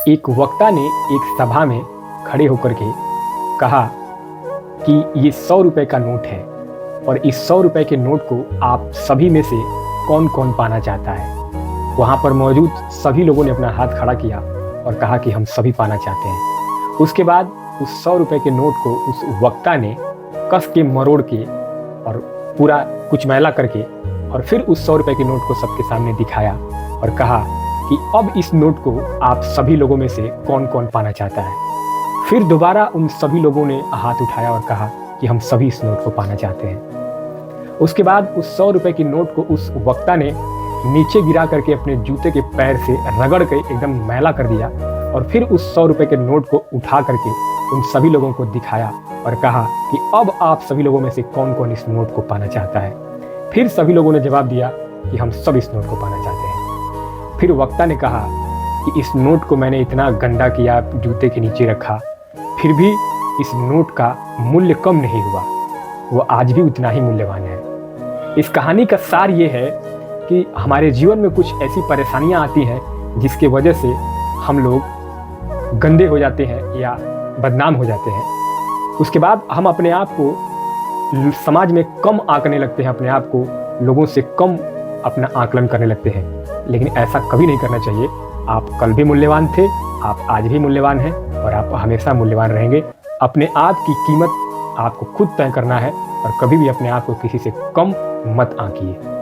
एक वक्ता ने एक सभा में खड़े होकर के कहा कि ये 100 रुपए का नोट है और इस 100 रुपए के नोट को आप सभी में से कौन कौन पाना चाहता है। वहाँ पर मौजूद सभी लोगों ने अपना हाथ खड़ा किया और कहा कि हम सभी पाना चाहते हैं। उसके बाद उस 100 रुपए के नोट को उस वक्ता ने कस के मरोड़ के और पूरा कुचमैला करके और फिर उस 100 रुपए के नोट को सबके सामने दिखाया और कहा कि अब इस नोट को आप सभी लोगों में से कौन कौन पाना चाहता है। फिर दोबारा उन सभी लोगों ने हाथ उठाया और कहा कि हम सभी इस नोट को पाना चाहते हैं। उसके बाद उस 100 रुपए की नोट को उस वक्ता ने नीचे गिरा करके अपने जूते के पैर से रगड़ के एकदम मैला कर दिया और फिर उस 100 रुपए के नोट को उठा करके उन सभी लोगों को दिखाया और कहा कि अब आप सभी लोगों में से कौन कौन इस नोट को पाना चाहता है। फिर सभी लोगों ने जवाब दिया कि हम सब इस नोट को पाना चाहते हैं। फिर वक्ता ने कहा कि इस नोट को मैंने इतना गंदा किया, जूते के नीचे रखा, फिर भी इस नोट का मूल्य कम नहीं हुआ, वो आज भी उतना ही मूल्यवान है। इस कहानी का सार ये है कि हमारे जीवन में कुछ ऐसी परेशानियां आती हैं जिसके वजह से हम लोग गंदे हो जाते हैं या बदनाम हो जाते हैं। उसके बाद हम अपने आप को समाज में कम आंकने लगते हैं, अपने आप को लोगों से कम अपना आकलन करने लगते हैं। लेकिन ऐसा कभी नहीं करना चाहिए। आप कल भी मूल्यवान थे, आप आज भी मूल्यवान हैं और आप हमेशा मूल्यवान रहेंगे। अपने आप की कीमत आपको खुद तय करना है और कभी भी अपने आप को किसी से कम मत आंकिए।